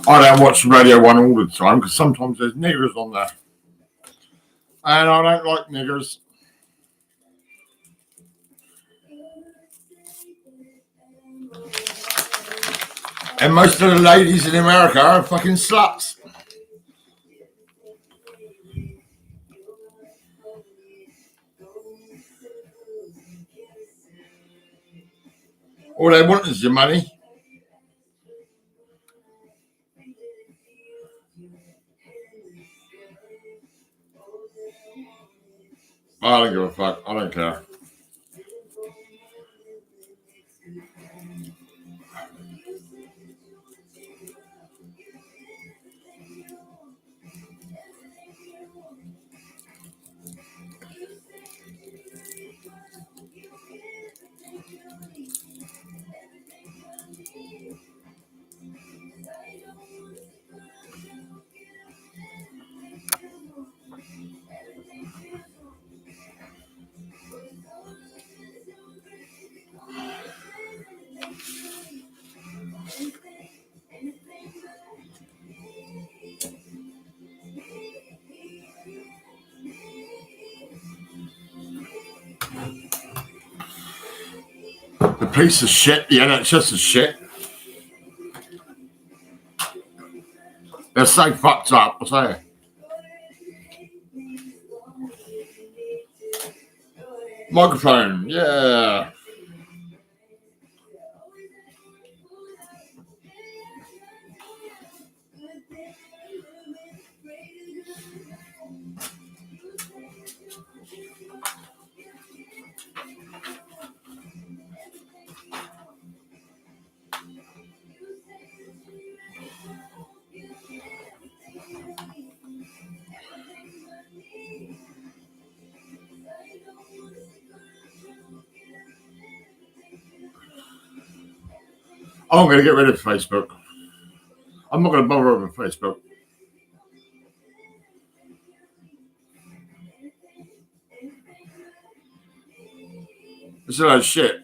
I don't watch Radio 1 all the time because sometimes there's niggers on there. And I don't like niggers. And most of the ladies in America are fucking sluts. All they want is your money. I don't give a fuck. I don't care. The piece of shit, the NHS is shit. They're so fucked up, I say. Microphone, yeah. I'm going to get rid of Facebook. I'm not going to bother with Facebook. It's a lot of shit.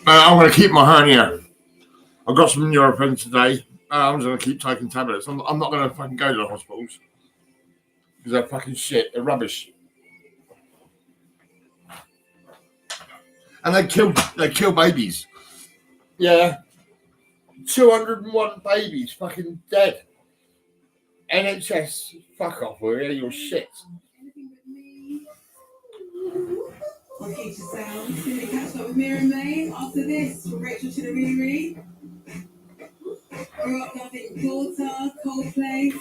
I'm going to keep my hernia. I've got some Nurofen today. I'm just going to keep taking tablets. I'm not going to fucking go to the hospitals. Because they're fucking shit. They're rubbish. And they kill babies. Yeah. 201 babies fucking dead. NHS, fuck off, will you? You're shit. On Future Sound, going to catch up with Mira and May after this from Rachel Chidamiri. Grew up loving Daughter, Coldplay.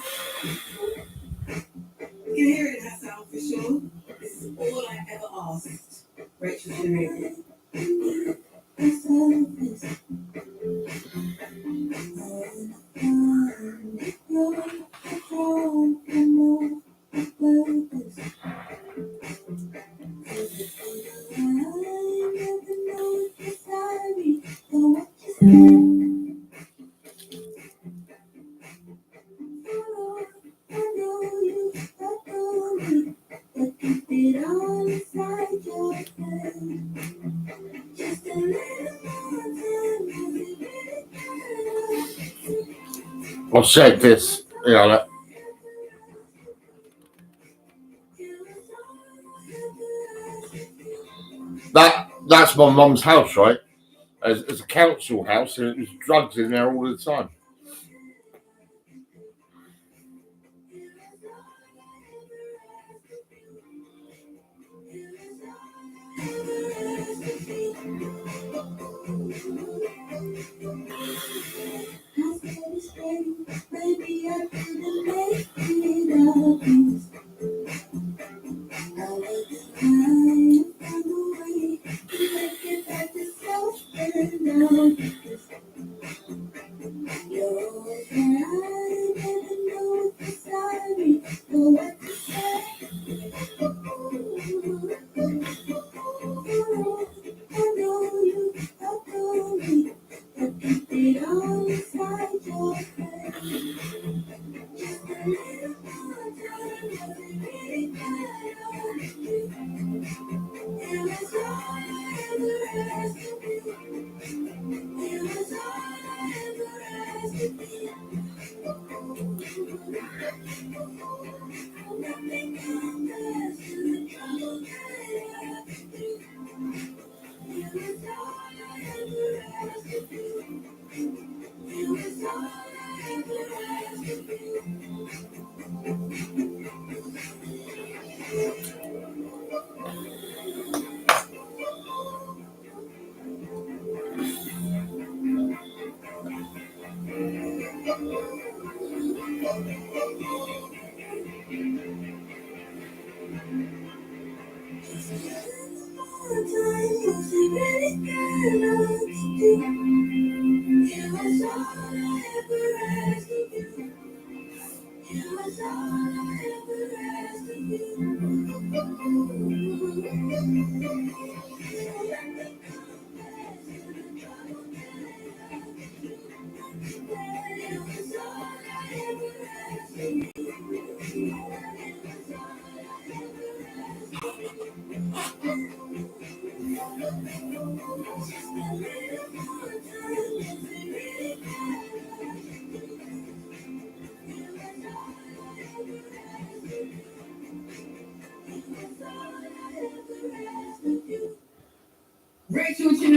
You can hear it in her sound for sure. This is All I Ever Asked. Rachel Chidamiri. I've said this, that's my mum's house, right? It's a council house, and there's drugs in there all the time.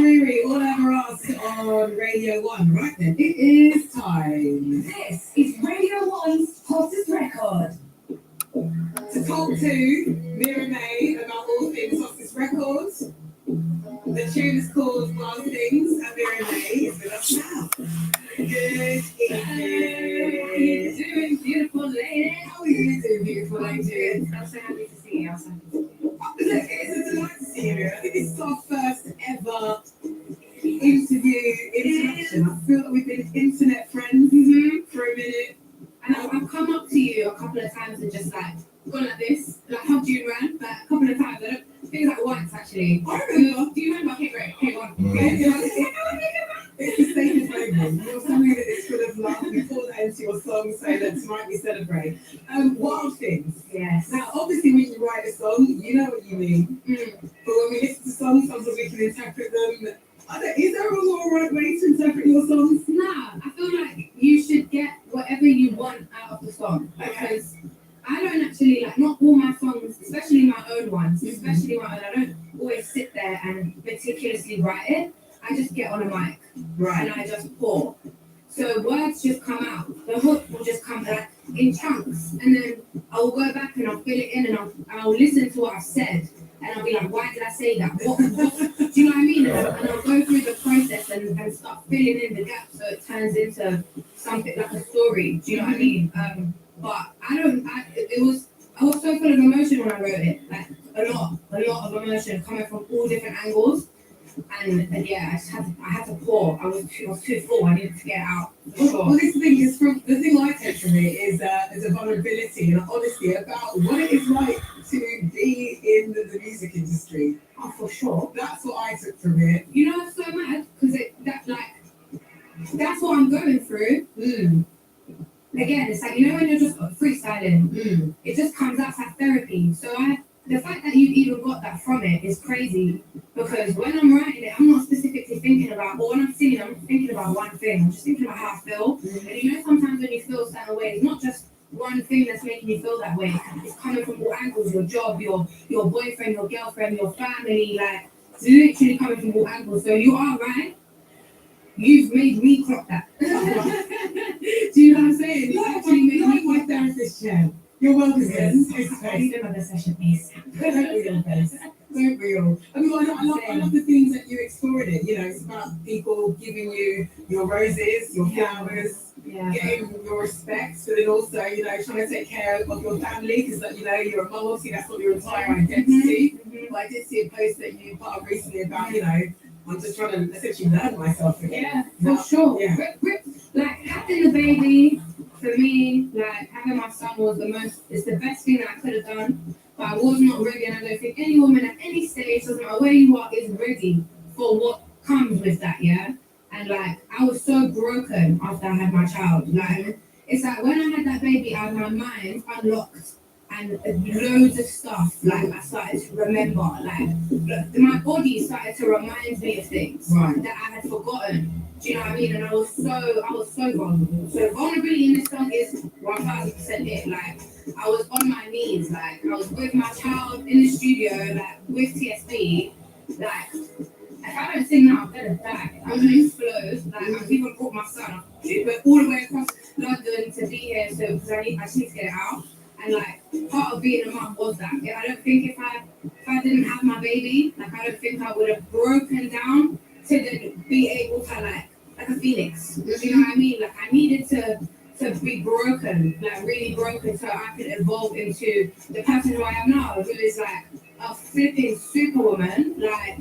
Riri, all over us on Radio 1. Right then, it is time This is Radio 1's hottest record. to talk to Mira May about all things Hospice Records. The tune is called Wild Things, and Mira May is with us now. Good How are you evening. doing, beautiful lady? How are you doing, beautiful lady? I'm so happy to see you. I'm so happy to see you. Look, it's a delight to see you, Mira. I think this is our first ever interview interaction. I feel like we've been internet friends for a minute. And I've come up to you a couple of times and just like gone like this, like hugged you and ran, like a couple of times. I don't think like once actually. I remember. Do you remember? Okay, great. Okay, one. It's the safest moment. You're something that is full of love. You pour that into your song, so that tonight we celebrate. Wild Things. Yes. Now, obviously, when you write a song, you know what you mean. Mm. But when we listen to songs, sometimes we can interpret them. Is there a wrong or right way to interpret your songs? Nah, I feel like you should get whatever you want out of the song. Okay. Because I don't actually, like, not all my songs, especially my own ones, especially my own, I don't always sit there and meticulously write it. I just get on a mic and I just pour. So words just come out. The hook will just come like in chunks. And then I will go back and I'll fill it in and I'll listen to what I've said. And I'll be like, why did I say that? What do you know what I mean? And I'll go through the process and start filling in the gaps so it turns into something like a story. Do you know what I mean? But I was so full of emotion when I wrote it. Like a lot of emotion coming from all different angles. And yeah, I had to pour. I was too full. I needed to get it out for Well, sure. this thing is from the thing I take from it is a vulnerability and honesty about what it is like to be in the music industry. Oh, for sure. That's what I took from it. You know, it's so mad because that's what I'm going through. Again, it's like, you know, when you're just freestyling, it just comes out like therapy. So the fact that you've even got that from it is crazy because when I'm writing it, I'm not specifically thinking about, or when I'm singing, I'm not thinking about one thing. I'm just thinking about how I feel. And you know, sometimes when you feel certain ways, not just one thing that's making you feel that way. It's coming from all angles, your job, your boyfriend, your girlfriend, your family, like it's literally coming from all angles. So you are right. You've made me clock that. Do you know what I'm saying? You actually made me my clock that. therapist, Jen. You're welcome, Jen. I need another session, please. Don't be your face. Don't be all. I mean, I love the things that you explore in it. You know, it's about people giving you your roses, your flowers, Yeah. getting your respect, but then also, you know, trying to take care of your family because, you know, you're a mum. Obviously, that's not your entire identity. Mhm. But I did see a post that you put up recently about, you know, I'm just trying to essentially learn myself again. Yeah, Now, for sure. yeah. Like having the baby, for me, like having my son was it's the best thing that I could have done. But I was not ready, and I don't think any woman at any stage, doesn't matter where you are, is ready for what comes with that, yeah? And like, I was so broken after I had my child. Like, it's like when I had that baby, my mind unlocked and loads of stuff, like, I started to remember. Like, my body started to remind me of things Right. that I had forgotten. Do you know what I mean? And I was so vulnerable. So vulnerability in this song is 1000% it. Like, I was on my knees, like I was with my child in the studio, like with TSB, like if I don't sing now, I'm gonna die. I'm gonna explode. Like I've even brought my son all the way across London to be here, so because I just need to get it out. And like part of being a mum was that. I don't think if I didn't have my baby, like I don't think I would have broken down to then be able to like a phoenix. Do you know what I mean? Like I needed to be broken, like really broken, so I could evolve into the person who I am now, who is like a flipping superwoman, like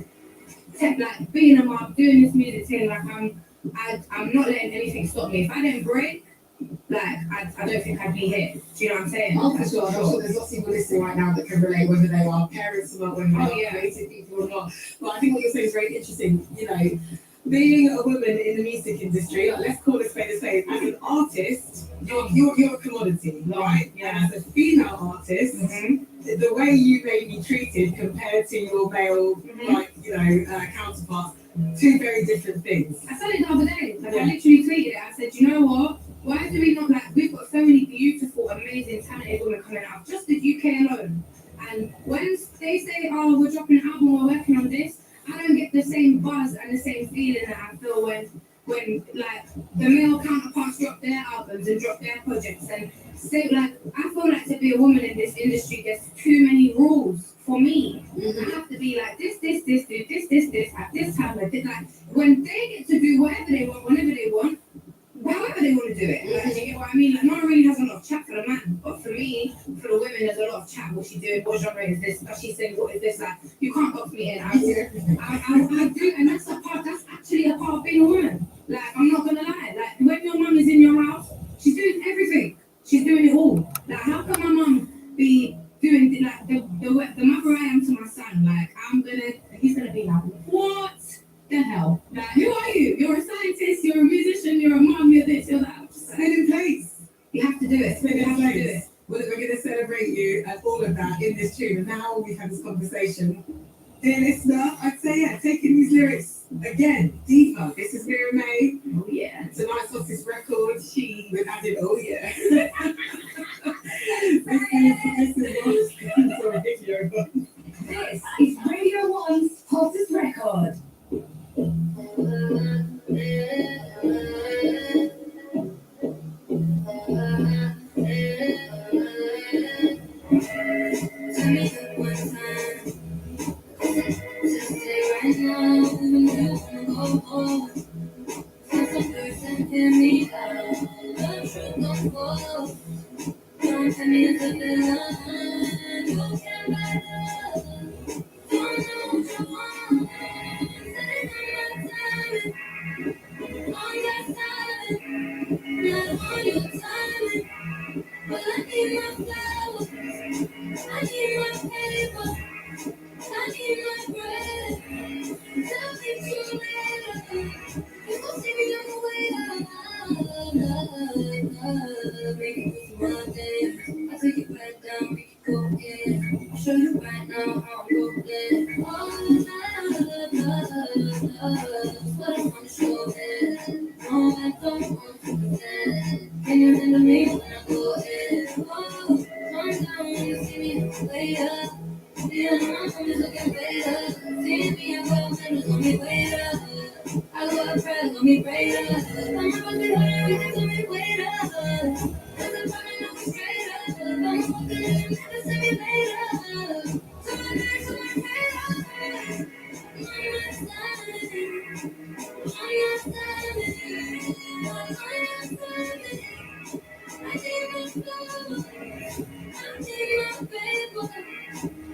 being a mom, doing this music thing, like I'm not letting anything stop me. If I didn't break, like I don't think I'd be here. Do you know what I'm saying? Oh, for sure. I'm sure there's lots of people listening right now that can relate, whether they are parents or not, whether they Oh, are yeah. creative people or not. But I think what you're saying is very interesting. You know, being a woman in the music industry, like, let's call it spade a spade. As an artist, you're a commodity, right? Yeah. And as a female artist, the way you may be treated compared to your male, like counterparts, two very different things. I said it the other day. Like Yeah. I literally tweeted it. I said, you know what? Why do we not we've got so many beautiful, amazing, talented women coming out, just the UK alone. And when they say, oh, we're dropping an album, we're working on this, I don't get the same buzz and the male counterparts drop their albums and drop their projects and say like, I feel like to be a woman in this industry, there's too many rules for me. I have to be like this, do this at this time. Like when they get to do whatever they want, whenever they want, however they want to do it. Like, you get what I mean? Like, no one really has a lot of chat for the man, but for me, for the women, there's a lot of chat. What's she doing? What genre is this? Does she sing? What is this? Like, you can't box me in. I do, and that's actually a part of being a woman. Like, I'm not gonna lie. Like, when your mum is in your house, she's doing everything. She's doing it all. Like, how can my mum be doing like the mother I am to my son? Like, he's gonna be like, what the hell? Like, who are you? You're a scientist. You're a musician. You're a mum. You're this. You're that. Set in place. You have to do it. Set You in have to do place. it. We're going to celebrate you and all of that in this tune. And now we've had this conversation. Dear listener, I'd say, yeah, taking these lyrics again, deeper. This is Miriam May. Oh yeah. Tonight's off this record. She would added, oh yeah. this is sorry, video, but This is Radio 1's hottest record. Tell me one time. Just say right now, you wanna go home. Find some person, hear me out. The truth don't fall. Don't tell me it's a villain. You can't buy love. Don't know what you want. Sitting on your timing. Not on your timing. But I need my flowers. I need my paper. I need my bread. Tell me true later. You gon' see me on the way up. Make it one day. I'll take it back down, we can go in. I'll show you right now how I'm rolling. Oh, love, what I wanna show it. No, I don't want to pretend. Can you handle me when I go in? Oh, calm down when you see me on the way up. Yeah, I'm just looking way up. See me, I go, man, just let me wait up. I go up, pray, let me pray up. I'm about to hurt everything, let me wait up. Cause I'm coming up straight up. I'm walking in, never see me later. So my next, so my pray up. I'm not standing. I need my flowers. I need my paper.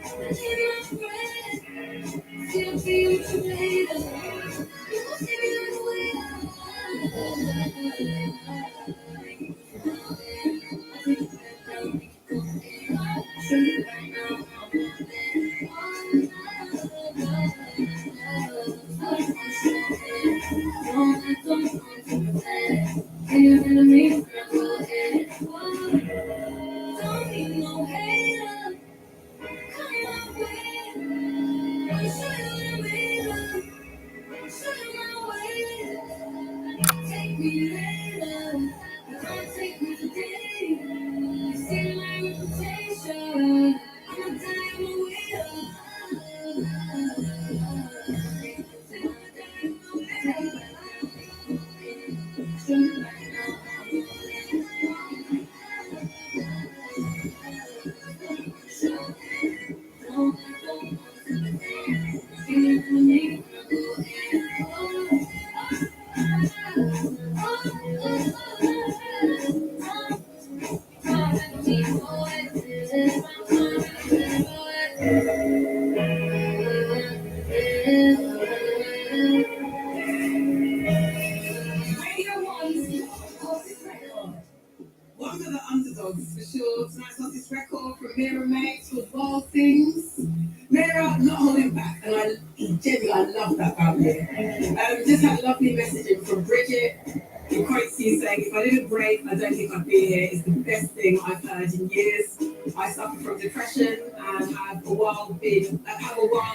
I need my bread. See, I'll see you later. You gon' see me on the way out. I take it back down, we can go in. I'll show you right now how I'm moving. Can you handle me when I go ahead? Don't need no hater. Come my way. I'll show you the way. Show you my way. Take me later. Don't take me today. You see my reputation. I'ma die on my way one of the underdogs for sure. Tonight's hottest record from Mira May. It's called Wild Things. Mira, not holding back, and I genuinely love that about you. Just had a lovely messaging from Bridget in Quincy saying, if I didn't break, I don't think I'd be here. It's the best thing I've heard in years. I suffer from depression and have a while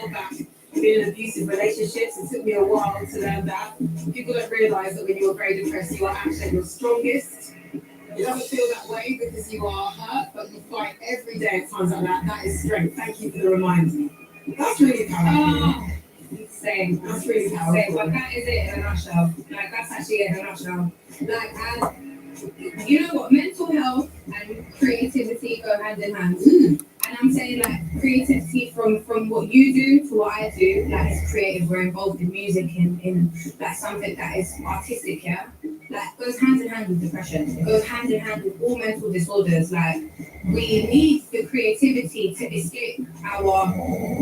back been in abusive relationships. It took me a while to learn that. People don't realise that when you're very depressed, you are actually at your strongest. It doesn't feel that way because you are hurt, but you fight every day at times like that. That is strength. Thank you for the reminder. That's really powerful. You Same. That's really Same. powerful. But that is it in a nutshell. Like, that's actually it in a nutshell. Like, you know what? Mental health and creativity go hand in hand. And I'm saying, like, creativity from what you do to what I do, like, it's creative. We're involved in music, in like something that is artistic, yeah? Like, goes hand in hand with depression. It goes hand in hand with all mental disorders. Like, we need the creativity to escape our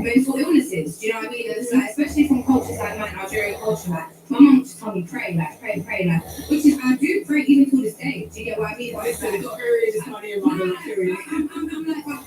mental illnesses. Do you know what I mean? And it's like, especially from cultures like mine, Nigerian culture, like, my mum just told me pray, like, which is, I do pray even to this day. Do you get what I mean? But it's like, Got very religious money in my life. I'm like, well,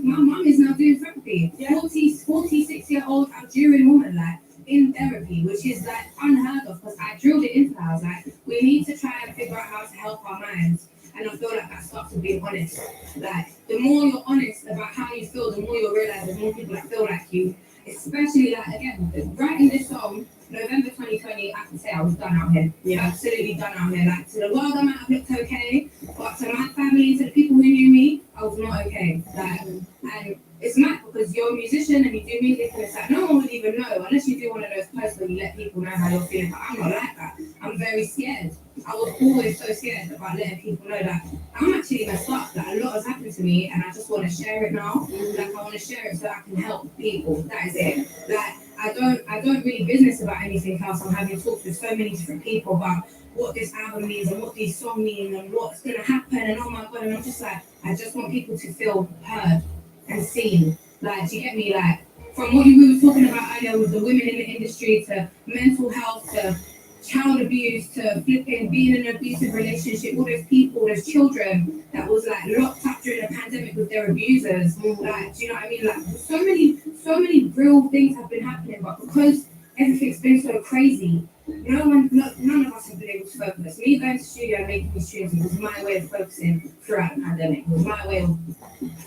my mum is now doing therapy. Yeah. 46-year-old Algerian woman, like, in therapy, which is like unheard of because I drilled it into her. I was like, we need to try and figure out how to help our minds. And I feel like that starts with being honest. Like, the more you're honest about how you feel, the more you'll realize there's more people that feel like you. Especially, like, again, writing this song, November 2020, I can say I was done out here. Yeah. Absolutely done out here. Like, to the world, I might have looked okay, but to my family, to the people who knew me, I was not okay. Like, and it's mad because you're a musician and you do music, and it's like no one would even know unless you do one of those posts where you let people know how you're feeling. But I'm not like that. I'm very scared. I was always so scared about letting people know that I'm actually messed up. Like, a lot has happened to me, and I just want to share it now. Like, I want to share it so I can help people. That is it. Like, I don't really business about anything else. I'm having talks with so many different people about what this album means and what these songs mean and what's gonna happen, and oh my god, and I'm just like, I just want people to feel heard and seen. Like, do you get me? Like, from what we were talking about earlier with the women in the industry, to mental health, to child abuse, to flipping being in an abusive relationship, all those people, those children that was like locked up during the pandemic with their abusers. Like, do you know what I mean? Like, so many real things have been happening, but because everything's been so crazy, none of us have been able to focus. Me going to the studio and making these tunes was my way of focusing throughout the pandemic. It was my way of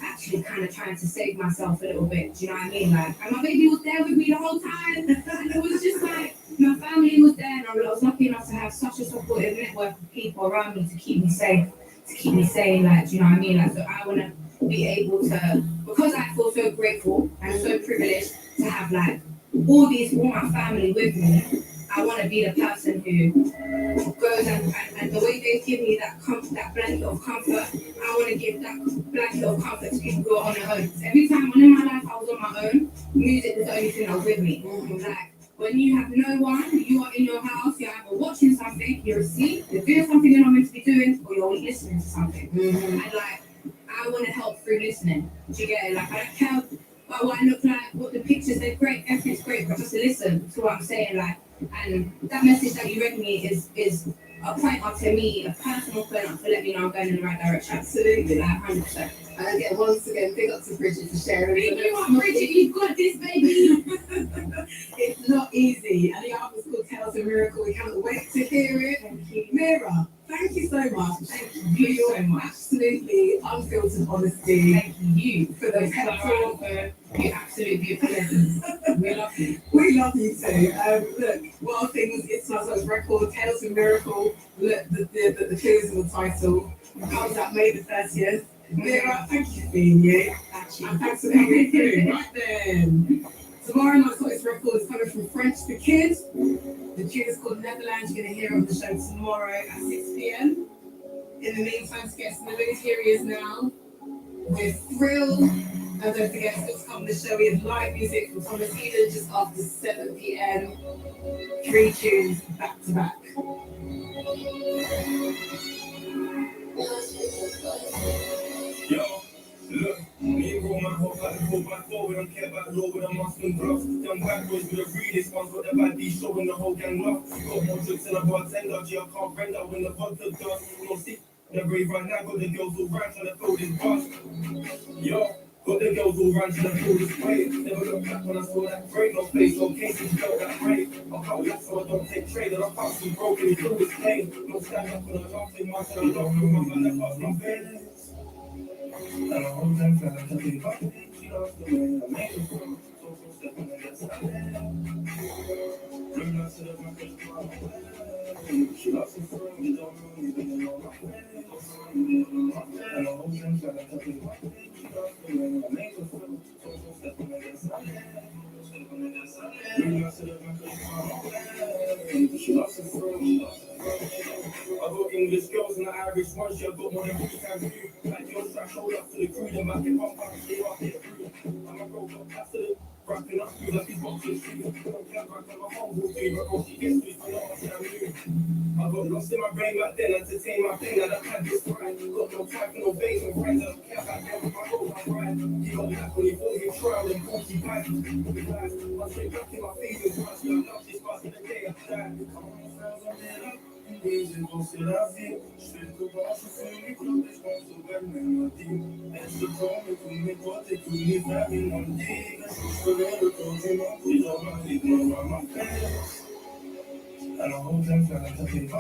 actually kind of trying to save myself a little bit. Do you know what I mean? Like, and my baby was there with me the whole time. And it was just like, my family was there, and I was lucky enough to have such a supportive network of people around me to keep me safe, to keep me sane. Like, do you know what I mean? Like, so I want to be able to, because I feel so grateful and so privileged to have like all my family with me. I want to be the person who goes and the way they give me that blanket of comfort, I want to give that blanket of comfort to people who are on their own. Every time in my life I was on my own, music was the only thing that was with me. Like, when you have no one, you are in your house, you're either watching something, you're asleep, you're doing something you're not meant to be doing, or you're listening to something. And like, I want to help through listening. Do you get it? Like, I don't care about what I look like, what the pictures, they're great, everything's great, but just listen to what I'm saying. Like, and that message that you read me is a pointer to me, a personal pointer to let me know I'm going in the right direction. Absolutely. Like, 100%. And again, once again, big up to Bridget for sharing. Thank you, Bridget, you've got this, baby. It's not easy. And the album's called Tales of Miracle. We can't wait to hear it. Thank you. Mira, thank you so much. Thank For you your so much. absolutely unfiltered honesty. Thank you For those for your absolute beautiful lessons. We love you. We love you too. Look, Wild Things, It's Nazo's record, Tales of Miracle. Look, the clues in the title. Comes out May the 30th. Mira, thank you for being you. Thank you. And thanks for coming through. Right then. Tomorrow night's hottest record is coming from French the Kid. The tune is called Netherlands. You're going to hear it on the show tomorrow at 6 p.m. In the meantime, to get some of those, here he is now. We're thrilled. And don't forget, still to come on the show, we have live music from Thomas Eden just after 7 p.m. 3 tunes back to back. Yo, look, me and bro, man, hop like the 4x4. We don't care about law with a mask and gloves. Young bad boys with the realest ones, got the bad D showing the whole gang love. Got more tricks than a bartender, G, I can't render when the vodka does. No stick, the rave right now, got the girls all round trying to fill this bus. Yo, got the girls all round trying to fill this way. Never look back when I saw that break, no face, no cases, felt that break. I can't laugh so I don't take trade, and I can't see broken, through this pain. No stand up when I laugh in my turn, I don't feel my man, I can't see bed. And I hold them flat, I think about it. She loves the way I make it feel. So stepping against that man. Bring her to the back of the car. She loves the friend, you don't know me, but you know my friend. And I hold them flat, I think about it. She loves the way I make it feel. So stepping against that man. Bring her to the back She loves her throat. I got English girls and the Irish ones. She got more than 3 times you. Like your track, hold up to the crew. Then back it up, stay up, get through. I'm a roll up past it. Wrapping up through like these boxes. Don't care back on my humble favorite. Oh, she gets me for the last time new. I got lost in my brain back then, entertain my pain, I don't have this pride. Got no time for no babes, no friends, I don't care about them with my goals, I'm right. He got back when he thought he trial and bought he back. I straight back in my face and once I love this past the day I died. Come on, friends, I'm there up. Easy, go sit down, see. Straight to boss, you feel me, come, let's go to bed, man, my team. That's the problem, to me, what they could leave, having one day. That's the little thing, I'm please, I'm not leaving my friends. And I hold them for the thing. I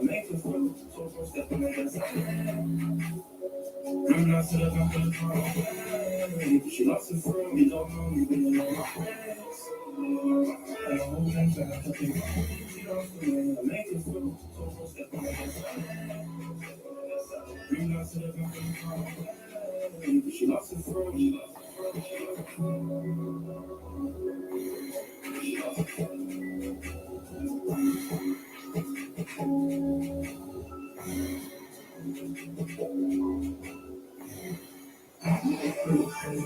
make the foot, so step on the side. Run out to the back of the car. She loves the throw, we don't know, we don't know my friends. And I hold them for the thing. I make the foot, so step on the side. Run out to the back of the car. She loves the throw, she loves the throw, she loves the throw. She loves the throw.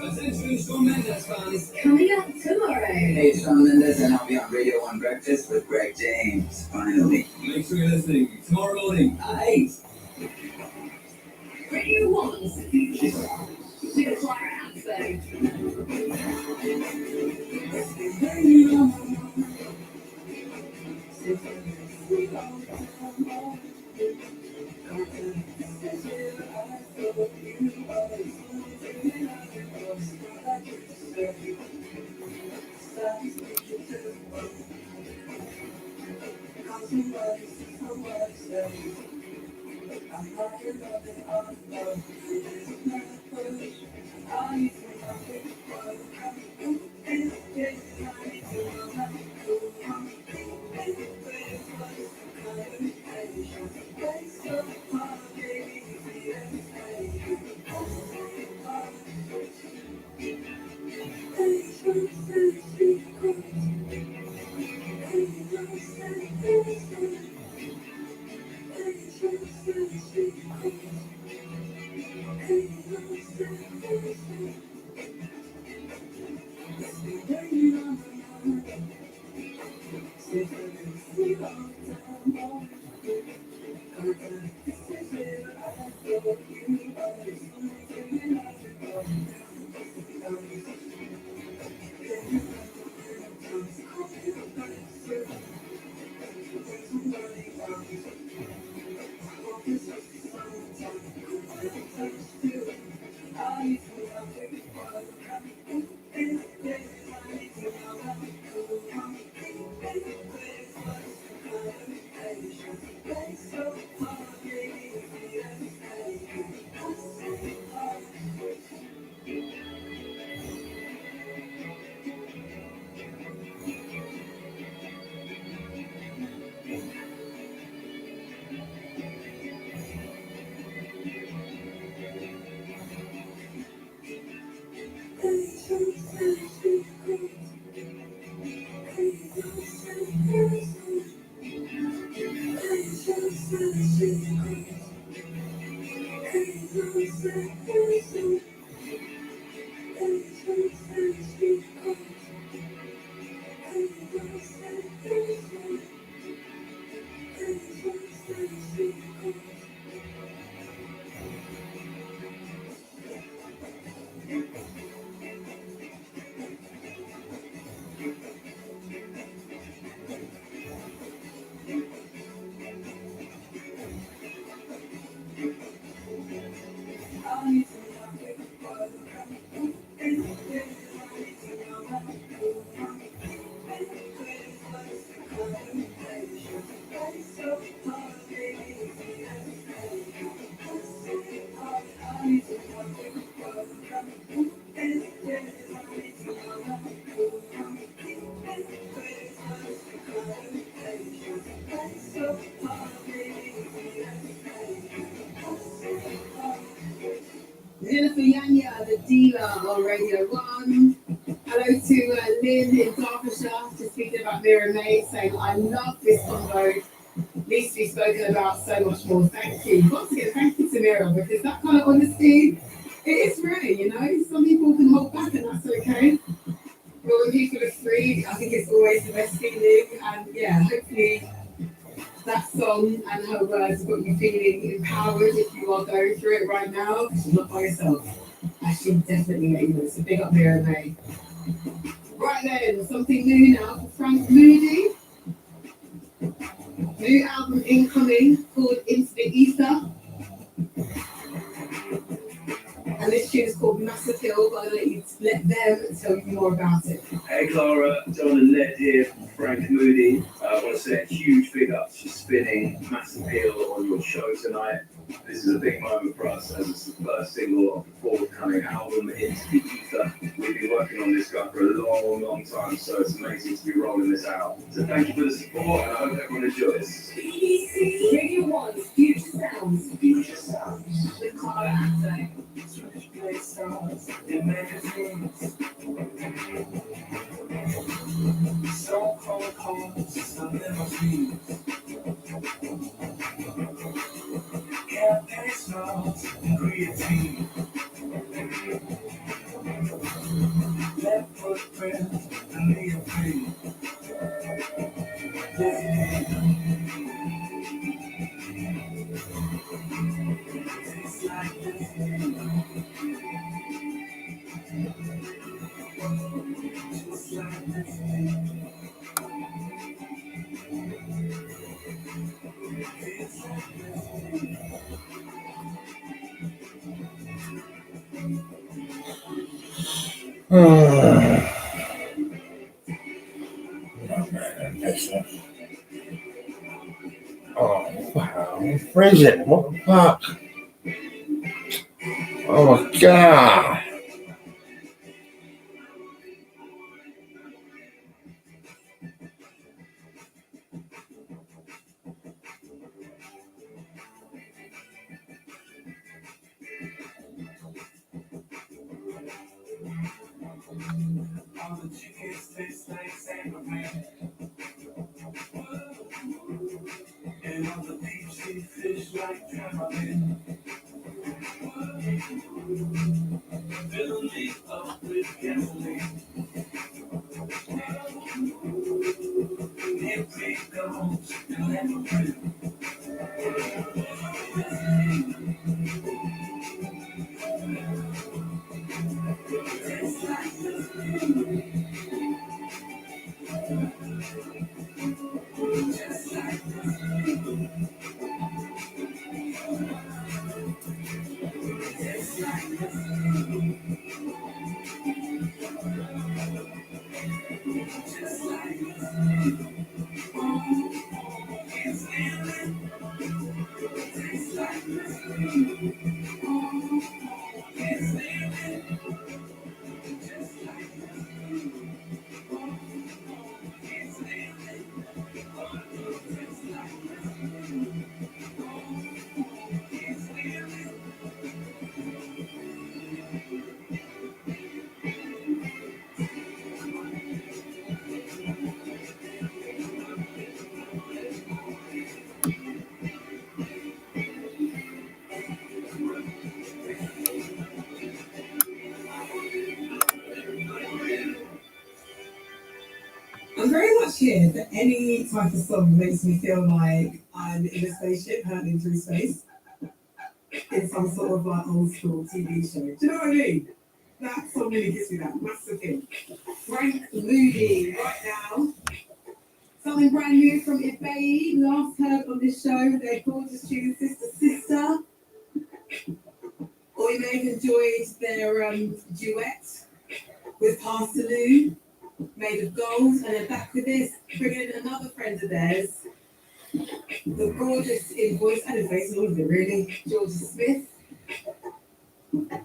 Essentially, Shawn Mendes fans coming up tomorrow. Hey, Shawn Mendes, and I'll be on Radio 1 Breakfast with Greg James, finally. Make sure you're listening tomorrow morning at 8. Radio 1's Future Anthem. Nilüfer Yanya, the dealer on Radio 1. Hello to Lynn in Derbyshire, just speaking about Mira May, saying I love this combo. Needs to be spoken about so much more. Thank you. Once again, thank you to Mira, because that kind of honesty, it is rare, you know. Some people can hold back and that's okay. But when people are free, I think it's always the best feeling. And yeah, hopefully that song and her words have got you feeling empowered if you are going through it right now, because you're not by yourself. I should definitely let you know. So big up Mira May. Right then, something new now for Frank Moody. New album incoming called Into the Ether. And this tune is called Massive Hill, but I'll let them tell you more about it. Hey Clara, John and Ned here from Frank Moody. I want to say a huge big up for spinning Massive Hill on your show tonight. This is a big moment for us as it's the first single of the forthcoming album, Into the Ether. We've been working on this guy for a long time, so it's amazing to be rolling this out. So thank you for the support, and I hope everyone enjoys. BBC Radio 1's Future Sounds. Future Sounds. With Clara Acto. Switchblade stars in magazines. So-called cars and limousines. Campaign smiles and creatine. Left footprint and me a free. Tastes like this. Just like this. Oh, wow. I'm freezing. What the fuck? Oh my god. All the chickens taste like salmon. And all the deep sea fish like drowning. Fill me up with gasoline. Empty goes and let me breathe. Tastes like this. Just like this. Tastes like this. Just like this. Can't stand it. Tastes like this. Can't stand it. Just like this. Can't stand it. Tastes like this. Can't stand it. I'm very much here for any type of song that makes me feel like I'm in a spaceship hurtling through space in some sort of like old school TV show. Do you know what I mean? That song really gives me that massive thing. Frank Moody right now. Something brand new from Ibeyi, last heard on this show, their gorgeous tune, Sister Sister. Or you may have enjoyed their duet with Pastor Lou, Made of Gold, and they're back with this, bringing in another friend of theirs, the gorgeous in voice and in face, all of it really, Georgia Smith. And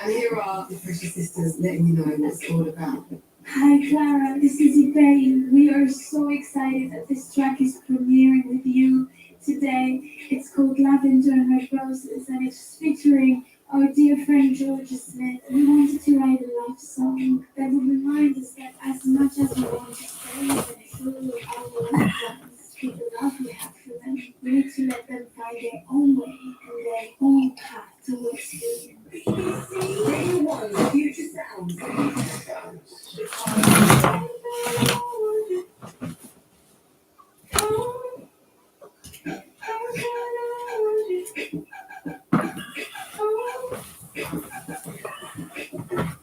here are the Precious Sisters letting you know what it's all about. Hi Clara, this is Ibeyi. We are so excited that this track is premiering with you today. It's called Lavender and Red Roses and it's featuring our dear friend Georgia Smith, we wanted to write a love song that would remind us that as much as we want to save and show our loved ones the love we have for them, we need to let them find their own way and their own path towards freedom. BBC Radio 1 Future Sounds.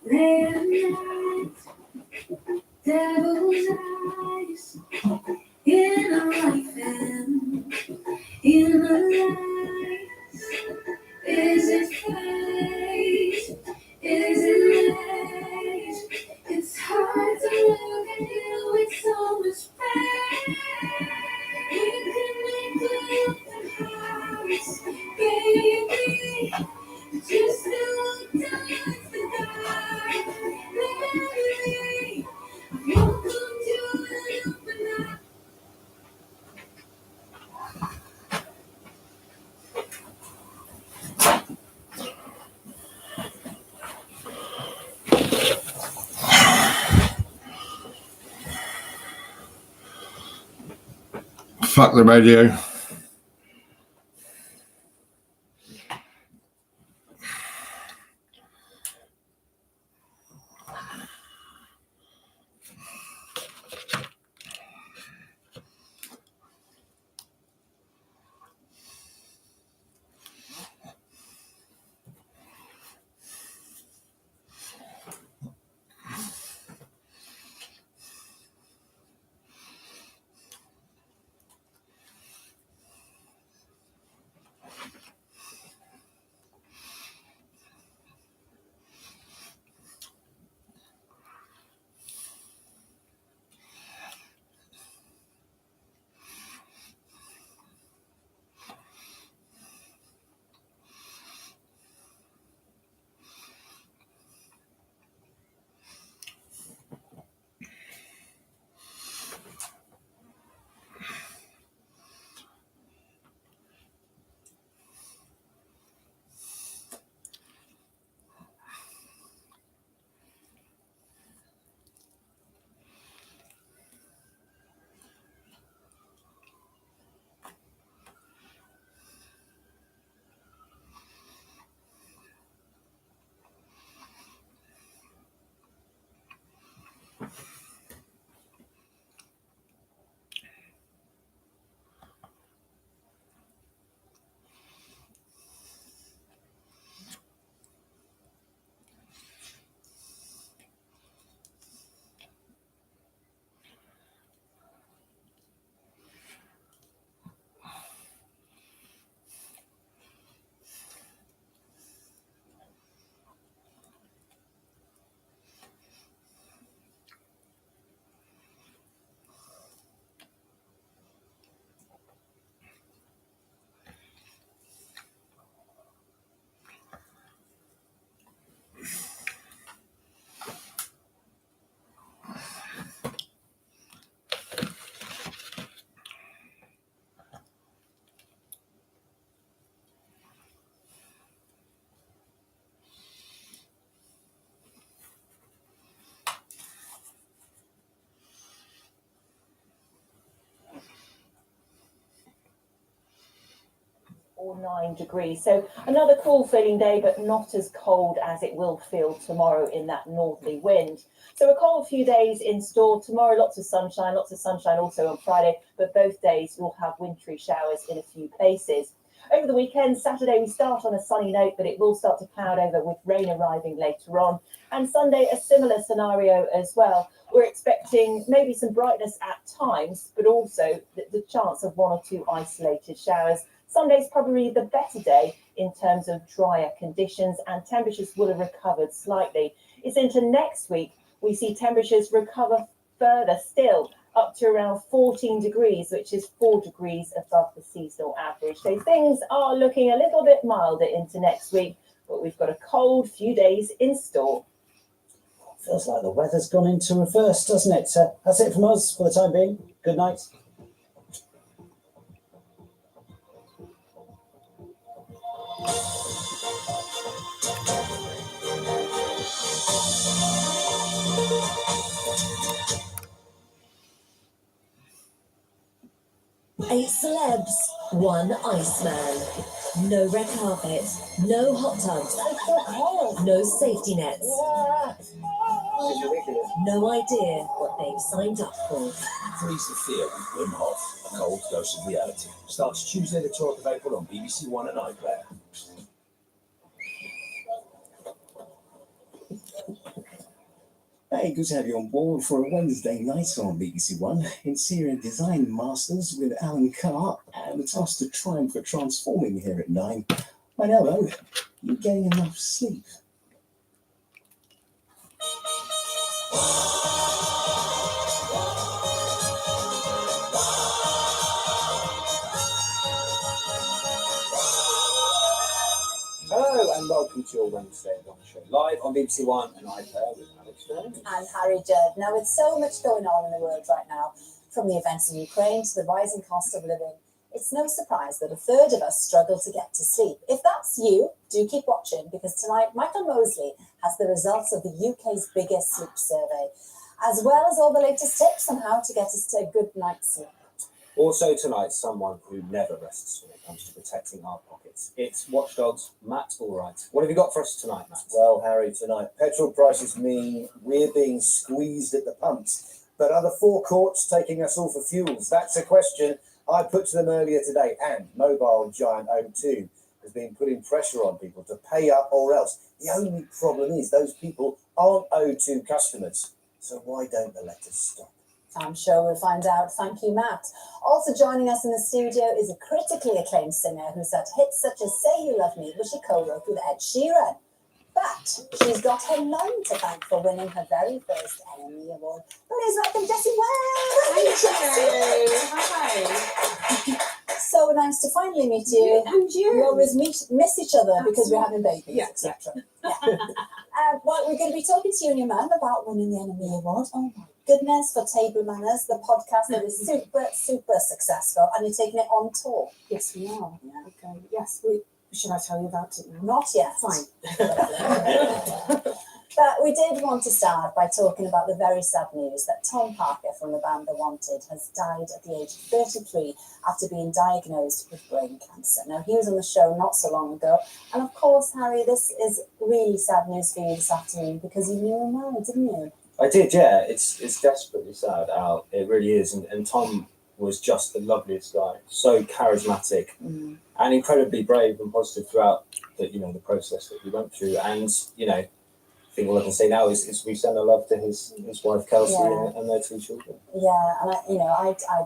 Late at night, devil's eyes, in a life and in a life. Is it fate? Is it late? It's hard to look at you with so much pain. You can make open hearts, baby. Just look down at the dark, baby. Welcome to an open heart. Fuck the radio. Or 9 degrees. So another cool feeling day, but not as cold as it will feel tomorrow in that northerly wind. So a cold few days in store. Tomorrow, lots of sunshine also on Friday, but both days will have wintry showers in a few places. Over the weekend, Saturday, we start on a sunny note, but it will start to cloud over with rain arriving later on. And Sunday, a similar scenario as well. We're expecting maybe some brightness at times, but also the chance of one or two isolated showers. Sunday's probably the better day in terms of drier conditions, and temperatures will have recovered slightly. It's into next week, we see temperatures recover further still, up to around 14 degrees, which is 4 degrees above the seasonal average. So things are looking a little bit milder into next week, but we've got a cold few days in store. Feels like the weather's gone into reverse, doesn't it? That's it from us for the time being. Good night. One Iceman. No red carpet, no hot tubs, no safety nets. No idea what they've signed up for. Freeze the fear with Wim Hof, a cold dose of reality. Starts Tuesday the 12th of April on BBC One and iPlayer. Hey, good to have you on board for a Wednesday night on BBC One. Interior Design Masters with Alan Carr and the task to triumph for transforming here at 9. I know, though, you're getting enough sleep. Hello and welcome to your Wednesday Long Show, live on BBC One and iPlayer with Alex Jones. And Harry Judd. Now, with so much going on in the world right now, from the events in Ukraine to the rising cost of living, it's no surprise that a third of us struggle to get to sleep. If that's you, do keep watching, because tonight Michael Mosley has the results of the UK's biggest sleep survey, as well as all the latest tips on how to get us to a good night's sleep. Also tonight, someone who never rests when it comes to protecting our pockets. It's Watchdog's Matt Allwright. What have you got for us tonight, Matt? Well, Harry, tonight petrol prices mean we're being squeezed at the pumps. But are the forecourts taking us all for fuels? That's a question I put to them earlier today. And mobile giant O2 has been putting pressure on people to pay up or else. The only problem is those people aren't O2 customers. So why don't they let us stop? I'm sure we'll find out. Thank you, Matt. Also joining us in the studio is a critically acclaimed singer who's had hits such as Say You Love Me, which she co-wrote with Ed Sheeran. But she's got her mum to thank for winning her very first Emmy Award. Please welcome Jessie Wells. Hi. So nice to finally meet you. And you. We always miss each other because we're having babies, Yeah. etc. Yeah. Well, we're going to be talking to you and your man about winning the Emmy Award. Oh my goodness, for Table Manners, the podcast that is super, super successful, and you're taking it on tour. Yes, we are. Yeah. Okay. Yes, we. Should I tell you about it now? Not yet. Fine. But we did want to start by talking about the very sad news that Tom Parker from the band The Wanted has died at the age of 33 after being diagnosed with brain cancer. Now, he was on the show not so long ago, and of course, Harry, this is really sad news for you this afternoon because you knew him well, didn't you? I did, yeah. It's desperately sad, Al. It really is. And Tom was just the loveliest guy, so charismatic and incredibly brave and positive throughout the process that he went through. And I think all I can say now is we send our love to his wife Kelsey and their 2 children. Yeah, and I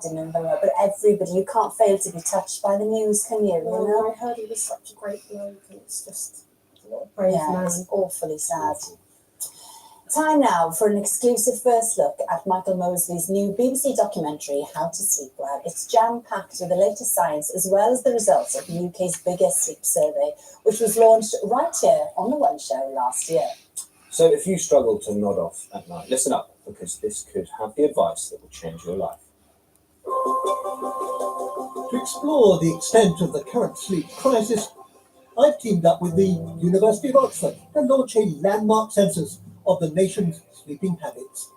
didn't know him very well, but everybody, you can't fail to be touched by the news, can you? Well, you know? I heard he was such a great bloke, and it's just a brave man. It's awfully sad. Time now for an exclusive first look at Michael Mosley's new BBC documentary, How to Sleep Well. It's jam-packed with the latest science as well as the results of the UK's biggest sleep survey, which was launched right here on The One Show last year. So if you struggle to nod off at night, listen up, because this could have the advice that will change your life. To explore the extent of the current sleep crisis, I've teamed up with the University of Oxford to launch a landmark census of the nation's sleeping habits.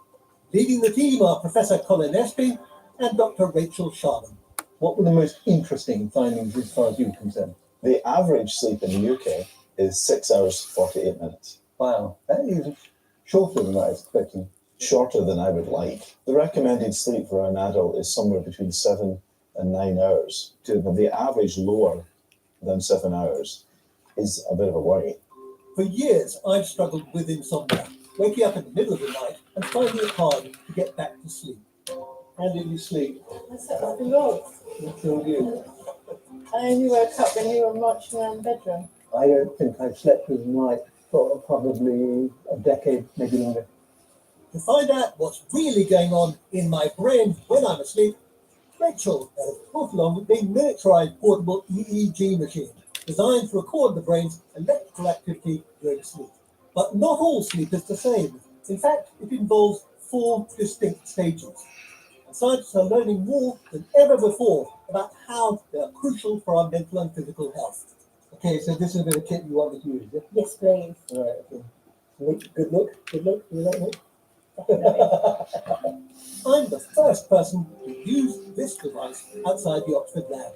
Leading the team are Professor Colin Espy and Dr. Rachel Sharman. What were the most interesting findings as far as you're concerned? The average sleep in the UK is 6 hours 48 minutes. Wow, that is shorter than I was expecting. Shorter than I would like. The recommended sleep for an adult is somewhere between 7 and 9 hours. To have the average lower than 7 hours is a bit of a worry. For years, I've struggled with insomnia, waking up in the middle of the night and finding it hard to get back to sleep. How did you sleep? I slept like a log. What's wrong with you? I only woke up when you were marching around the bedroom. I don't think I've slept through the night for probably a decade, maybe longer. To find out what's really going on in my brain when I'm asleep, Rachel has brought along a big miniaturized portable EEG machine designed to record the brain's electrical activity during sleep. But not all sleep is the same. In fact, it involves 4 distinct stages. And scientists are learning more than ever before about how they are crucial for our mental and physical health. Okay, so this is a bit of kit you want me to use, yeah? Yes, please. All right, okay. Good look. You like that? I'm the first person to use this device outside the Oxford lab.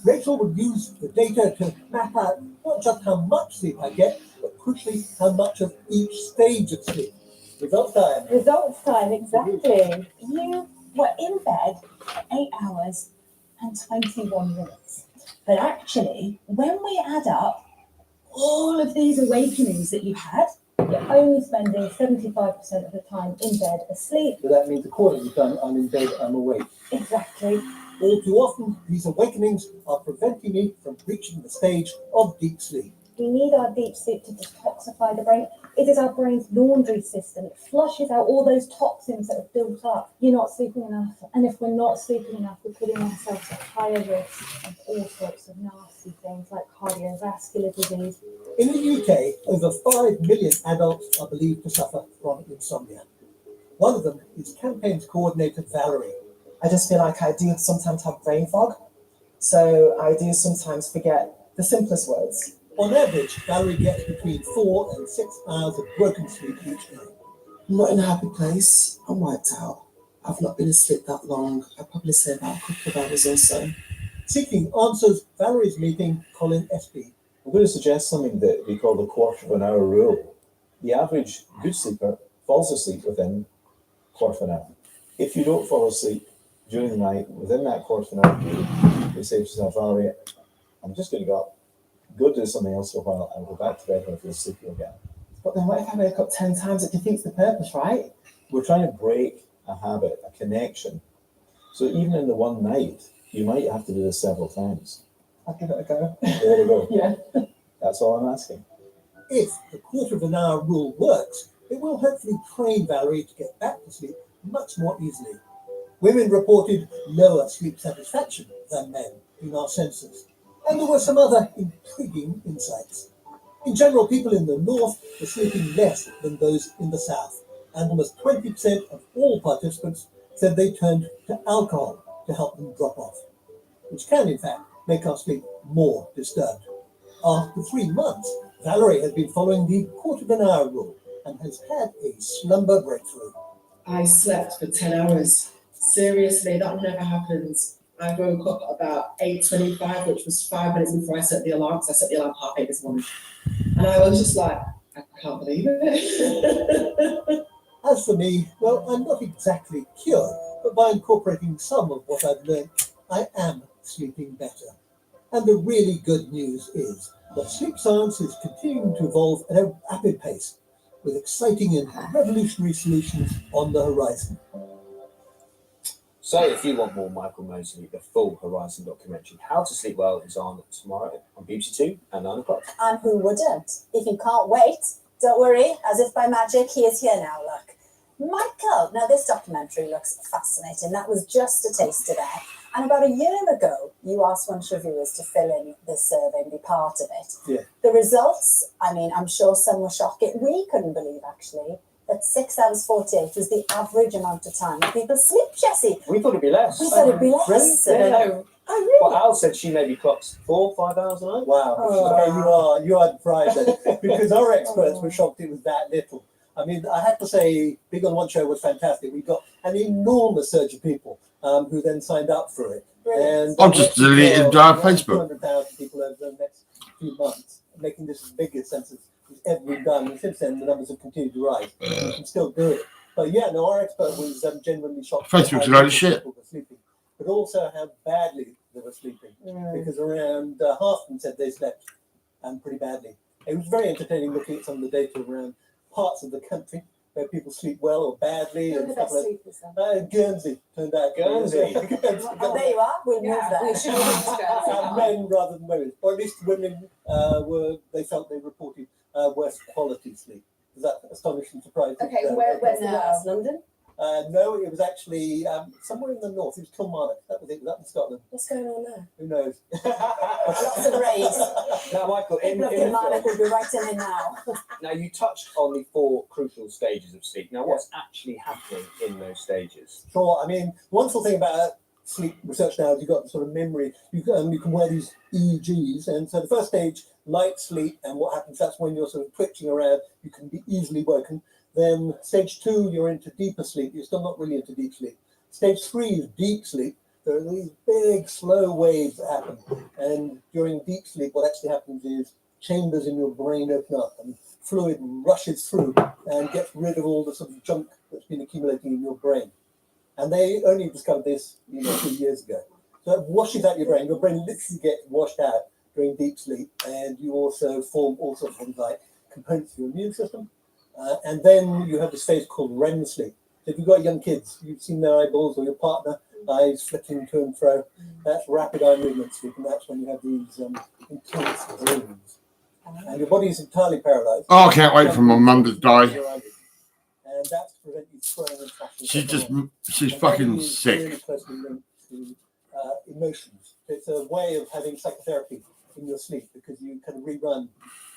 Rachel would use the data to map out not just how much sleep I get, but crucially how much of each stage of sleep. Results time. Results time, exactly. You were in bed for 8 hours and 21 minutes. But actually, when we add up all of these awakenings that you had, you're only spending 75% of the time in bed asleep. So that means a quarter of the time I'm in bed, I'm awake. Exactly. All too often, these awakenings are preventing me from reaching the stage of deep sleep. We need our deep sleep to detoxify the brain. It is our brain's laundry system. It flushes out all those toxins that have built up. You're not sleeping enough. And if we're not sleeping enough, we're putting ourselves at higher risk of all sorts of nasty things like cardiovascular disease. In the UK, over 5 million adults are believed to suffer from insomnia. One of them is campaigns coordinator Valerie. I just feel like I do sometimes have brain fog. So I do sometimes forget the simplest words. On average, Valerie gets between 4 and 6 hours of broken sleep each night. I'm not in a happy place. I'm wiped out. I've not been asleep that long. I'd probably say about a couple of hours or so. Seeking answers, Valerie's meeting Colin Espy. I'm going to suggest something that we call the quarter of an hour rule. The average good sleeper falls asleep within a quarter of an hour. If you don't fall asleep during the night, within that quarter of an hour period, you say to yourself, Valerie, I'm just going to go do something else for a while and go back to bed when I feel sleepy again. But then what if I wake up 10 times? It defeats the purpose, right? We're trying to break a habit, a connection. So even in the one night, you might have to do this several times. I'll give it a go. There we go. Yeah. That's all I'm asking. If the quarter of an hour rule works, it will hopefully train Valerie to get back to sleep much more easily. Women reported lower sleep satisfaction than men in our census. And there were some other intriguing insights. In general, people in the north were sleeping less than those in the south, and almost 20% of all participants said they turned to alcohol to help them drop off, which can, in fact, make our sleep more disturbed. After 3 months, Valerie has been following the quarter of an hour rule and has had a slumber breakthrough. I slept for 10 hours. Seriously, that never happens. I woke up about 8:25, which was 5 minutes before I set the alarm, because I set the alarm 8:30 this morning. And I was just like, I can't believe it. As for me, well, I'm not exactly cured, but by incorporating some of what I've learned, I am sleeping better. And the really good news is that sleep science is continuing to evolve at a rapid pace, with exciting and revolutionary solutions on the horizon. So if you want more Michael Mosley, the full Horizon documentary, How to Sleep Well, is on tomorrow on BBC Two at 9 o'clock. And who wouldn't? If you can't wait, don't worry, as if by magic, he is here now, look. Michael, now this documentary looks fascinating. That was just a taster there. And about a year ago, you asked one of your viewers to fill in this survey and be part of it. Yeah. The results, I mean, I'm sure some were shocking. We couldn't believe, actually, that 6 hours 48 was the average amount of time that people sleep, Jessie. We thought it'd be less. We thought it'd be less. Really? I don't know. Oh, really? Well, Al said she maybe clocks 4 or 5 hours a night. Wow. Oh. Okay, you are surprised then, because our experts were shocked it was that little. I mean, I have to say, Big on One Show was fantastic. We got an enormous surge of people who then signed up for it. Brilliant. And I've just deleted Facebook. 200,000 people over the next few months, making this the biggest census we've ever been done. And since then, the numbers have continued to rise. We can still do it. But yeah, no, our expert was genuinely shocked. Facebook's a at load how of shit. people were sleeping, but also how badly they were sleeping. Because around half of them said they slept pretty badly. It was very entertaining looking at some of the data around parts of the country where people sleep well or badly. Who And were stuff their like sleepers then? Guernsey turned out. Guernsey. Oh, there you are. We'll move that. we should move that. Men rather than women, or at least women they felt they reported worse quality sleep. Is that astonishing surprise? Okay, where's the worst? London? No, it was actually somewhere in the north. It was Kilmarnock. That was it. It was up in Scotland. What's going on there? Who knows? Lots of rays. Now, Michael, in People of Kilmarnock will be writing in now. now you touched on the 4 crucial stages of sleep. Now, what's actually happening in those stages? Sure. I mean, wonderful thing about sleep research now is you've got sort of memory. You can wear these EEGs, and so the first stage, light sleep, and what happens? That's when you're sort of twitching around. You can be easily woken. Then stage 2, you're into deeper sleep. You're still not really into deep sleep. Stage 3 is deep sleep. There are these big, slow waves that happen. And during deep sleep, what actually happens is chambers in your brain open up and fluid rushes through and gets rid of all the sort of junk that's been accumulating in your brain. And they only discovered this, 2 years ago. So it washes out your brain. Your brain literally gets washed out during deep sleep, and you also form all sorts of things like components of your immune system. And then you have this phase called REM sleep. So if you've got young kids, you've seen their eyeballs or your partner eyes flicking to and fro. That's rapid eye movement sleep, and that's when you have these intense dreams. And your body is entirely paralyzed. Oh, I can't wait for my mum to die. And that's to prevent you throwing and flashing. She's And fucking that is sick. really closely linked to emotions. It's a way of having psychotherapy in your sleep because you can rerun.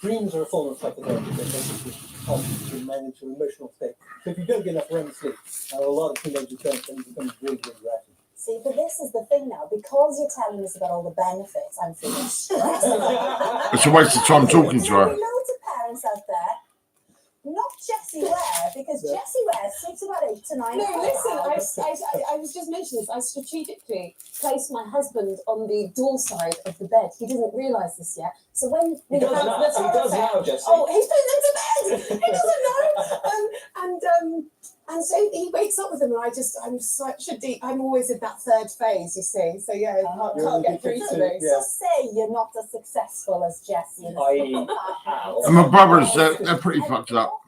Dreams are a form of psychotherapy. They basically help you to manage your emotional state. So if you don't get enough REM sleep, a lot of teenagers don't, then you become really, really rapid. See, but this is the thing now. Because you're telling us about all the benefits, I'm feeling stressed. It's a waste of time talking to her. There are loads of parents out there. Not Jessie Ware, because Jessie Ware sleeps about 8 to 9 No, hours. listen, I was just mentioning this. I strategically placed my husband on the door side of the bed. He didn't realise this yet. So when we He does have now. the He does thoroughfare- now, Jessie. Oh, he's put them to bed. He doesn't know. And so he wakes up with them, and I'm such a deep. I'm always in that third phase, you see. So yeah, can't get through to me. So say you're not as successful as Jessie. And my brothers, they're pretty fucked up.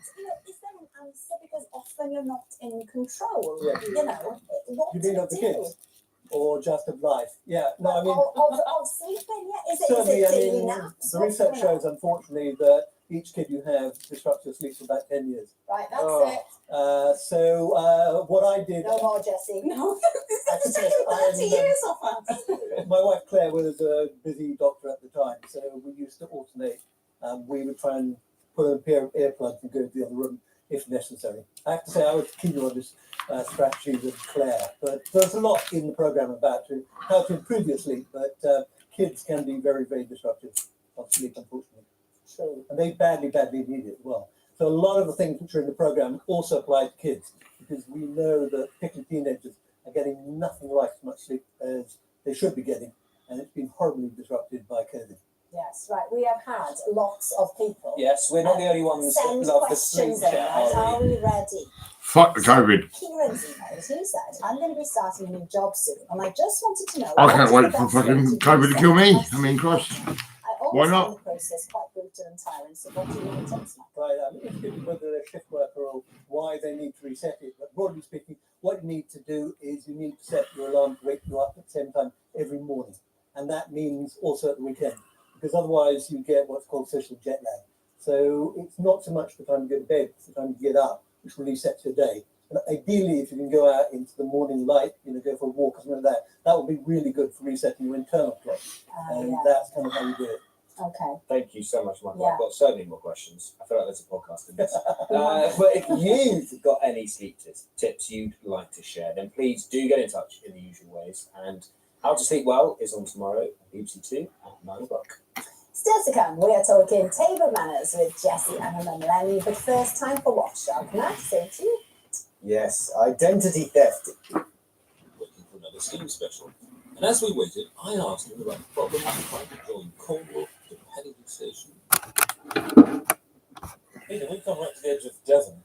Is there an answer? Because often you're not in control. Yeah. You know, what You do mean you of the do? kids? Or just of life? Yeah, no, I mean... Of sleeping, yeah. Is Certainly, it I daily mean, naps? the What's research going on? shows, unfortunately, that each kid you have disrupts your sleep for about 10 years. Right, that's Oh. it. So what I did... No more, Jessie. No, it's taken 30 years off us. My wife Claire was a busy doctor at the time, so we used to alternate. We would try and put on a pair of earplugs and go to the other room if necessary. I have to say I was keener on this strategy than Claire, but there's a lot in the program about how to improve your sleep, but kids can be very, very disruptive of sleep, unfortunately. True. And they badly need it as well. So a lot of the things which are in the program also apply to kids, because we know that particularly teenagers are getting nothing like as much sleep as they should be getting, and it's been horribly disrupted by COVID. Yes, right. We have had lots of people. Yes, we're not the only ones that send love the sleep questions in, chat, right? are Are we ready? Fuck the COVID. Kieran's emailed. He said, I'm going to be starting a new job soon, and I just wanted to know. I what can't is wait the for best way fucking to COVID to reset kill me. my I mean, Christ. I Why always not? find the process quite brutal and tiring, so what do you want to tell us? Right, it's different whether they're shift worker or why they need to reset it. But broadly speaking, what you need to do is you need to set your alarm to wake you up at the same time every morning. And that means also at the weekend, because otherwise you get what's called social jet lag. So it's not so much the time you go to bed, it's the time you get up, which really sets your day. And ideally, if you can go out into the morning light, go for a walk or something like that, that would be really good for resetting your internal clock. And that's kind of how you do it. Okay. Thank you so much, Michael. Yeah. I've got so many more questions. I feel like there's a podcast in this. But if you've got any sleep tips you'd like to share, then please do get in touch in the usual ways. And How to Sleep Well is on tomorrow at BBC 2 at 9 o'clock. Still to come, we are talking table manners with Jessie and her Lenny, but first time for Watchdog. Matt, say to you. Yes, identity theft. Looking for another scheme special. And as we waited, I asked him about the problem of trying to join Cornwall to Paddington Station. Peter, we come right to the edge of Devon,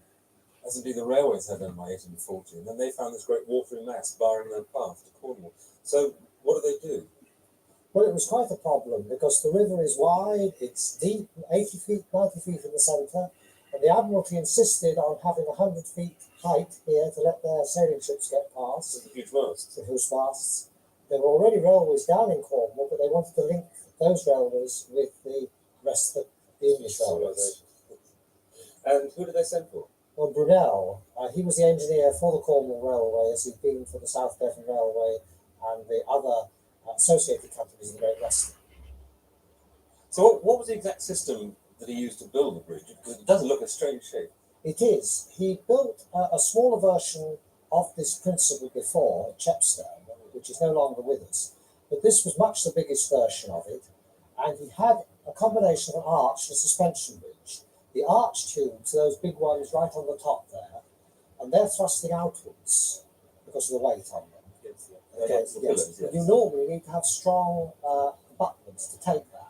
as indeed the railways had done by 1840, and then they found this great watery mass barring their path to Cornwall. So what do they do? Well, it was quite a problem because the river is wide, it's deep, 80 feet, 90 feet in the centre, and the Admiralty insisted on having 100 feet height here to let their sailing ships get past. The huge masts. The huge masts. There were already railways down in Cornwall, but they wanted to link those railways with the rest of the English railways. And who did they send for? Well, Brunel, he was the engineer for the Cornwall Railway, as he'd been for the South Devon Railway and the other associated companies in the Great Western. So what was the exact system that he used to build the bridge? Because it doesn't look a strange shape. It is. He built a smaller version of this principle before at Chepstow, which is no longer with us. But this was much the biggest version of it. And he had a combination of an arch and a suspension bridge. The arch tubes, those big ones right on the top there, and they're thrusting outwards because of the weight on them. Okay, the yes. pillars, yes. You normally need to have strong abutments to take that.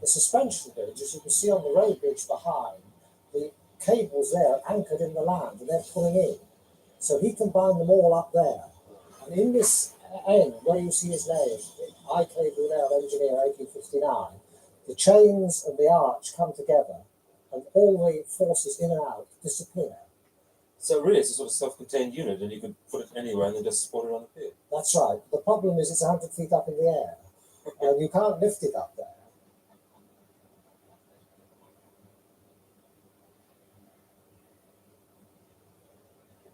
The suspension bridge, as you can see on the road bridge behind, the cables there are anchored in the land and they're pulling in. So he can bind them all up there. And in this end, where you see his name, I.K. Brunel, engineer 1859, the chains and the arch come together and all the forces in and out disappear. So really, it's a sort of self-contained unit, and you can put it anywhere and then just support it on the pier. That's right. The problem is it's 100 feet up in the air and you can't lift it up there.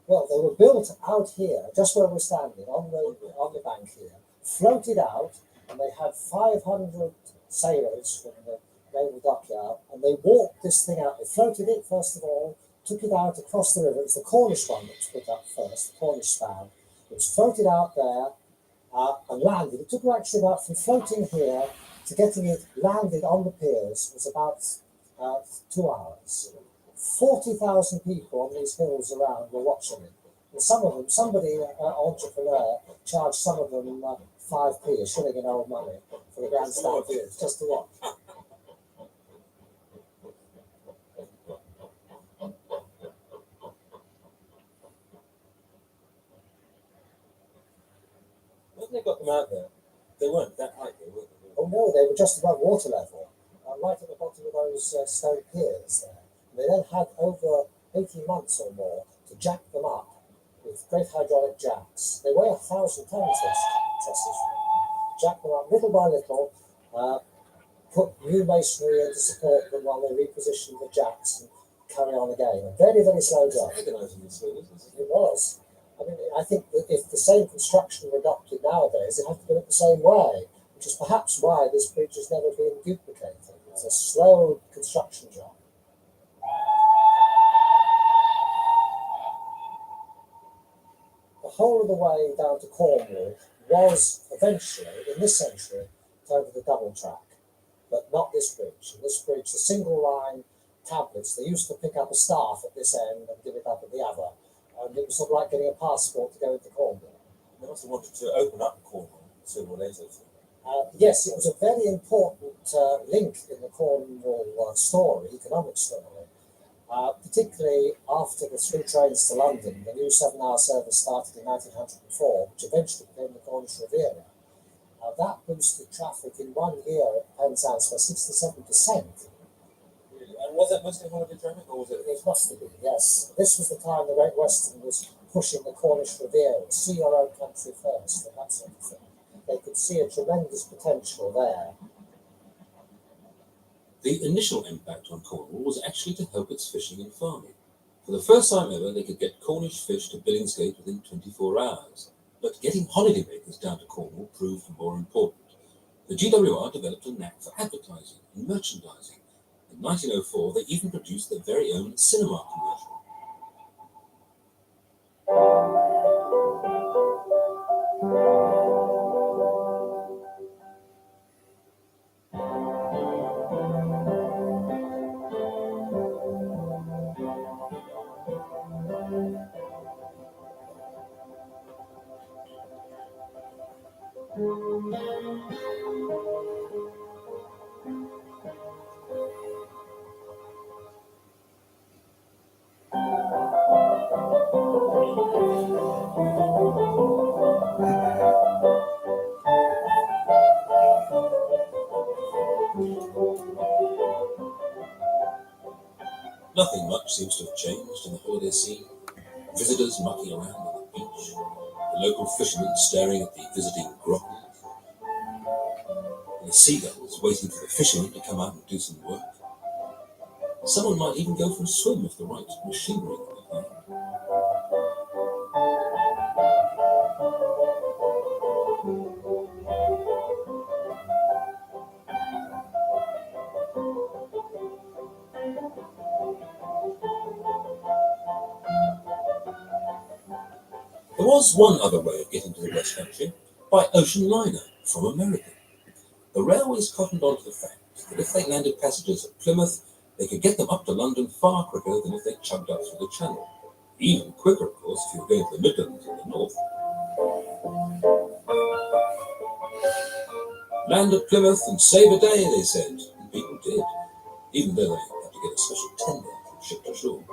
Well, they were built out here, just where we're standing, on the bank here, floated out, and they had 500 sailors from the naval dockyard, and they walked this thing out. They floated it, first of all, took it out across the river. It was the Cornish one that was put up first, the Cornish span. It was floated out there and landed. It took actually about, from floating here to getting it landed on the piers, was about 2 hours. 40,000 people on these hills around were watching it. And some of them, somebody, entrepreneur, charged some of them 5p, a shilling in old money, for the grandstand views, just to watch. When they got them out there, they weren't that high, they were they? Oh no, they were just above water level, right at the bottom of those stone piers there. They then had over 18 months or more to jack them up with great hydraulic jacks. They weigh 1,000 tons, these trusses. Jack them up little by little, put new masonry in to support them while they reposition the jacks and carry on again. A very, very slow job. It was. I mean, I think that if the same construction were adopted nowadays, they'd have to do it the same way, which is perhaps why this bridge has never been duplicated. It's a slow construction job. The whole of the way down to Cornwall was eventually, in this century, over the double track, but not this bridge. In this bridge, the single line tablets, they used to pick up a staff at this end and give it up at the other. And it was sort of like getting a passport to go into Cornwall. They must have wanted to open up Cornwall sooner or later. Yes, it was a very important link in the Cornwall story, economic story. Particularly after the 3 trains to London, the new 7-hour service started in 1904, which eventually became the Cornish Riviera. That boosted traffic in 1 year at Penzance by 67%. Really? And was that mostly holiday traffic, or was it? It must have been, yes. This was the time the Great Western was pushing the Cornish Riviera, see your own country first, and that sort of thing. They could see a tremendous potential there. The initial impact on Cornwall was actually to help its fishing and farming. For the first time ever, they could get Cornish fish to Billingsgate within 24 hours. But getting holidaymakers down to Cornwall proved more important. The GWR developed a knack for advertising and merchandising. In 1904, they even produced their very own cinema commercial. Nothing much seems to have changed in the holiday scene. Visitors mucking around on the beach, the local fishermen staring at the visiting grottles, and the seagulls waiting for the fishermen to come out and do some work. Someone might even go for a swim if the right machinery could be found. There was one other way of getting to the West Country, by ocean liner from America. The railways cottoned on to the fact that if they landed passengers at Plymouth, they could get them up to London far quicker than if they chugged up through the Channel. Even quicker, of course, if you were going to the Midlands or the North. Land at Plymouth and save a day, they said. And people did, even though they had to get a special tender from ship to shore.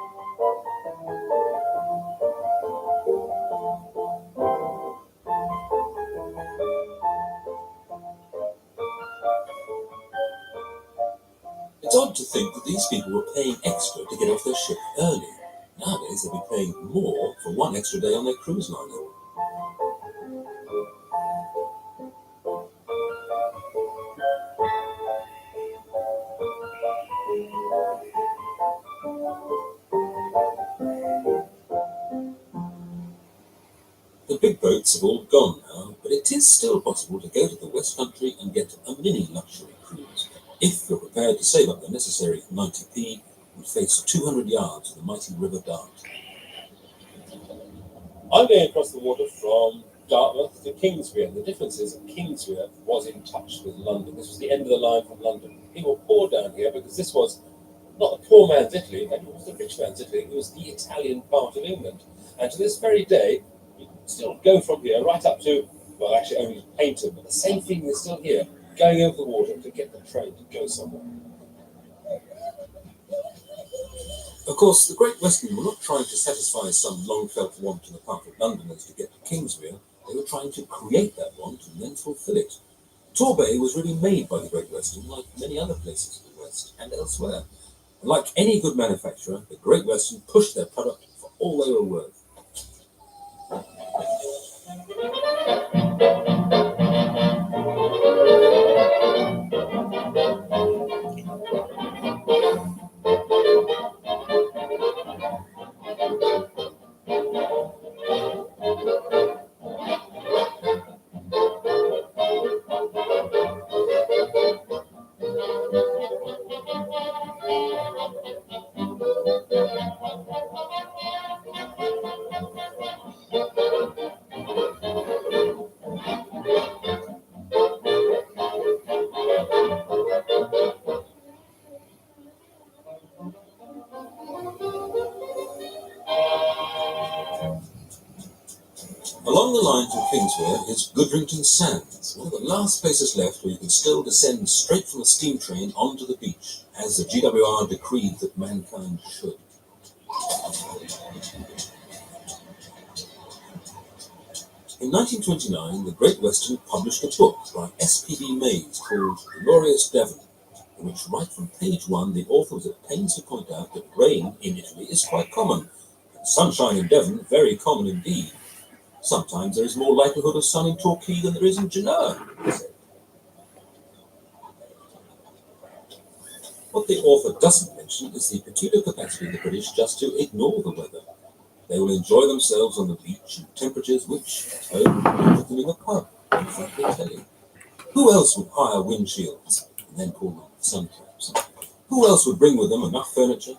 It's odd to think that these people were paying extra to get off their ship early. Nowadays, they'll be paying more for one extra day on their cruise liner. The big boats have all gone now, but it is still possible to go to the West Country and get a mini luxury cruise, if you're prepared to save up the necessary 90p and face 200 yards of the mighty River Dart. I'm going across the water from Dartmouth to Kingswear, and the difference is that Kingswear was in touch with London. This was the end of the line from London. People poured down here because this was not the poor man's Italy, in fact it was the rich man's Italy, it was the Italian part of England. And to this very day, you can still go from here right up to, well, actually only to Paynton, but the same feeling is still here, going over the water to get the train to go somewhere. Of course, the Great Western were not trying to satisfy some long-felt want on the part of Londoners to get to Kingswear. They were trying to create that want and then fulfill it. Torbay was really made by the Great Western, like many other places in the West and elsewhere. And like any good manufacturer, the Great Western pushed their product for all they were worth. Along the line from Kingswear is Goodrington Sands, one of the last places left where you can still descend straight from a steam train onto the beach, as the GWR decreed that mankind should. In 1929, the Great Western published a book by S.P.B. Mays called Glorious Devon, in which right from page 1 the author was at pains to point out that rain in Italy is quite common, and sunshine in Devon very common indeed. Sometimes there is more likelihood of sun in Torquay than there is in Genoa, he said. What the author doesn't mention is the peculiar capacity of the British just to ignore the weather. They will enjoy themselves on the beach in temperatures which, at home, would put them in a pub in front of the telly. Who else would hire windshields and then call them sun caps? Who else would bring with them enough furniture,